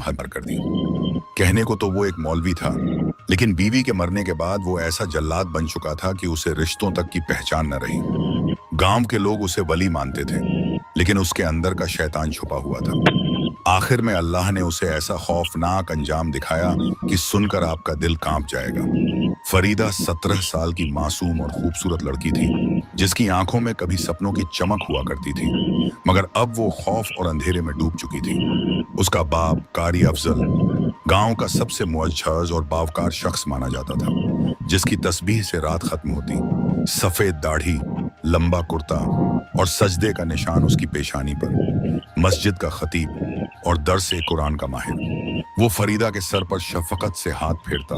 हद कर दी। कहने को तो वो एक मौलवी था, लेकिन बीवी के मरने के बाद वो ऐसा जल्लाद बन चुका था कि उसे रिश्तों तक की पहचान न रही। गांव के लोग उसे वली मानते थे, लेकिन उसके अंदर का शैतान छुपा हुआ था। आखिर में अल्लाह ने उसे ऐसा खौफनाक अंजाम दिखाया कि सुनकर आपका दिल कांप जाएगा। फरीदा 17 साल की मासूम और खूबसूरत लड़की थी, जिसकी आंखों में कभी सपनों की चमक हुआ करती थी, मगर अब वो खौफ और अंधेरे में डूब चुकी थी। उसका बाप कारी अफजल गांव का सबसे मुअज्जज और बावकार शख्स माना जाता था, जिसकी तस्बीह से रात खत्म होती। सफेद दाढ़ी, लंबा कुर्ता और सजदे का निशान उसकी पेशानी पर, मस्जिद का खतीब और दरसे कुरान का माहिर। वो फरीदा के सर पर शफकत से हाथ फेरता,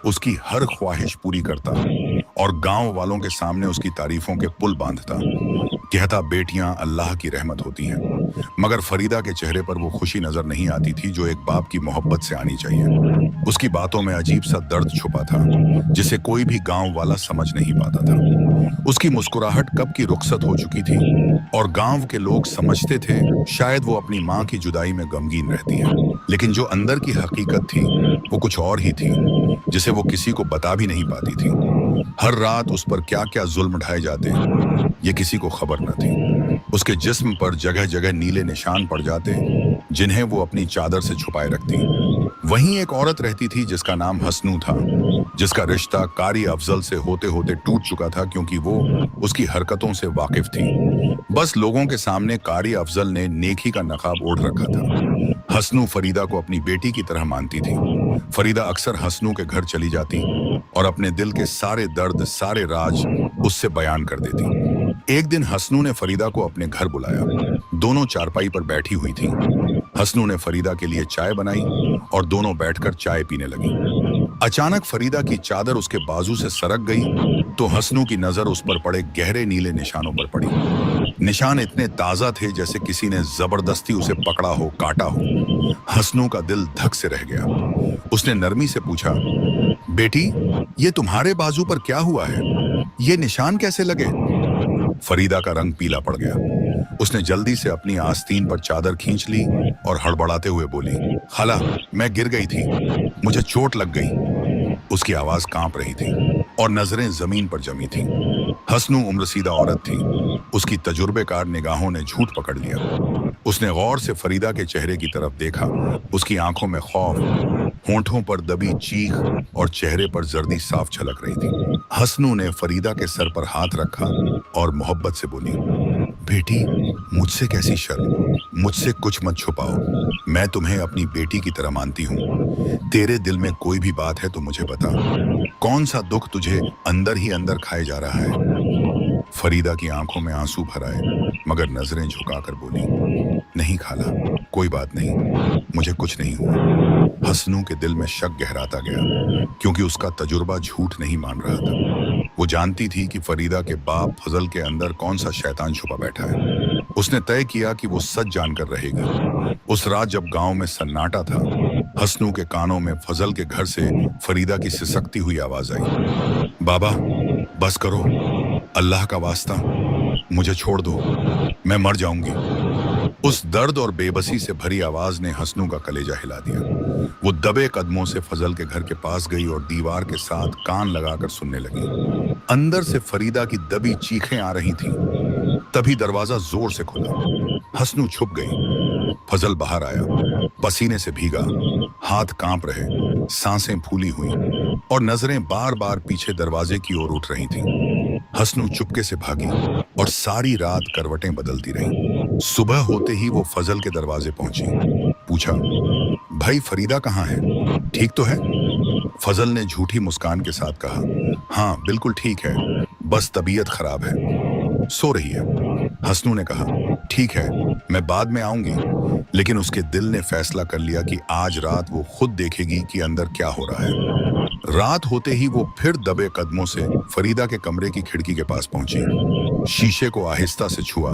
उसकी हर ख्वाहिश पूरी करता और गांव वालों के सामने उसकी तारीफों के पुल बांधता। कहता, बेटियां अल्लाह की रहमत होती हैं। मगर फरीदा के चेहरे पर वो खुशी नजर नहीं आती थी जो एक बाप की मोहब्बत से आनी चाहिए। उसकी बातों में अजीब सा दर्द छुपा था, जिसे कोई भी गांव वाला समझ नहीं पाता था। उसकी मुस्कुराहट कब की रुखसत हो चुकी थी और गांव के लोग समझते थे शायद वो अपनी माँ की जुदाई में गमगीन रहती है, लेकिन जो अंदर की हकीकत थी वो कुछ और ही थी, जिसे वो किसी को बता भी नहीं पाती थी। हर रात उस पर क्या क्या जुल्म ढाए जाते ये किसी को खबर न थी। उसके जिस्म पर जगह जगह नीले निशान पड़ जाते, जिन्हें वो अपनी चादर से छुपाए रखती। वहीं एक औरत रहती थी जिसका नाम हसनू था, जिसका रिश्ता कारी अफजल से होते होते टूट चुका था, क्योंकि वो उसकी हरकतों से वाकिफ थी। बस लोगों के सामने कारी अफजल ने नेकी का नकाब ओढ़ रखा था। हसनू फरीदा को अपनी बेटी की तरह मानती थी। फरीदा अक्सर हसनू के घर चली जाती और अपने दिल के सारे दर्द, सारे राज उससे बयान कर देती। एक दिन हसनू ने फरीदा को अपने घर बुलाया। दोनों चारपाई पर बैठी हुई थी। हसनू ने फरीदा के लिए चाय बनाई और दोनों बैठकर चाय पीने लगी। अचानक फरीदा की चादर उसके बाजू से सरक गई तो हसनू की नजर उस पर पड़े गहरे नीले निशानों पर पड़ी। निशान इतने ताजा थे जैसे किसी ने जबरदस्ती उसे पकड़ा हो, काटा हो। हसनू का दिल धक से रह गया। उसने नरमी से पूछा, बेटी, ये तुम्हारे बाजू पर क्या हुआ है? ये निशान कैसे लगे? फरीदा का रंग पीला पड़ गया। उसने जल्दी से अपनी आस्तीन पर चादर खींच ली और हड़बड़ाते हुए बोली, खाला, मैं गिर गई थी, मुझे चोट लग गई। उसकी आवाज कांप रही थी और नजरें जमीन पर जमी थीं। हसनू उम्रसीदा औरत थी। उसकी तजुर्बेकार निगाहों ने झूठ पकड़ लिया। उसने गौर से फरीदा के चेहरे की तरफ देखा। उसकी आंखों में खौफ, होंठों पर दबी चीख और चेहरे पर जर्दी साफ झलक रही थी। हसनू ने फरीदा के सर पर हाथ रखा और मोहब्बत से बोली, बेटी, मुझसे कैसी शर्म, मुझसे कुछ मत छुपाओ। मैं तुम्हें अपनी बेटी की तरह मानती हूँ। तेरे दिल में कोई भी बात है तो मुझे बता। कौन सा दुख तुझे अंदर ही अंदर खाए जा रहा है? फरीदा की आंखों में आंसू भर आए, मगर नजरें झुकाकर बोली, नहीं खाला, कोई बात नहीं, मुझे कुछ नहीं हुआ। हसनू के दिल में शक गहराता गया, क्योंकि उसका तजुर्बा झूठ नहीं मान रहा था। वो जानती थी कि फरीदा के बाप फजल के अंदर कौन सा शैतान छुपा बैठा है। उसने तय किया कि वो सच जानकर रहेगी। उस रात जब गांव में सन्नाटा था, हसनू के कानों में फजल के घर से फरीदा की सिसकती हुई आवाज आई, बाबा, बस करो, अल्लाह का वास्ता, मुझे छोड़ दो, मैं मर जाऊंगी। उस दर्द और बेबसी से भरी आवाज ने हसनू का कलेजा हिला दिया। वो दबे कदमों से फजल के घर के पास गई और दीवार के साथ कान लगाकर सुनने लगी। अंदर से फरीदा की दबी चीखें आ रही थीं। तभी दरवाजा जोर से खुला। हसनू छुप गई। फजल बाहर आया, पसीने से भीगा, हाथ कांप रहे, सांसें फूली हुई और नजरें बार बार पीछे दरवाजे की ओर उठ रही थीं। हसनू चुपके से भागी और सारी रात करवटें बदलती रही। सुबह होते ही वो फजल के दरवाजे पहुंची। पूछा, भाई, फरीदा कहाँ है? ठीक तो है? फजल ने झूठी मुस्कान के साथ कहा, हाँ, बिल्कुल ठीक है, बस तबीयत खराब है, सो रही है। हसनू ने कहा, ठीक है, मैं बाद में आऊंगी। लेकिन उसके दिल ने फैसला कर लिया कि आज रात वो खुद देखेगी कि अंदर क्या हो रहा है। रात होते ही वो फिर दबे कदमों से फरीदा के कमरे की खिड़की के पास पहुंची। शीशे को आहिस्ता से छुआ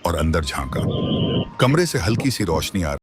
और अंदर झांका। कमरे से हल्की सी रोशनी आ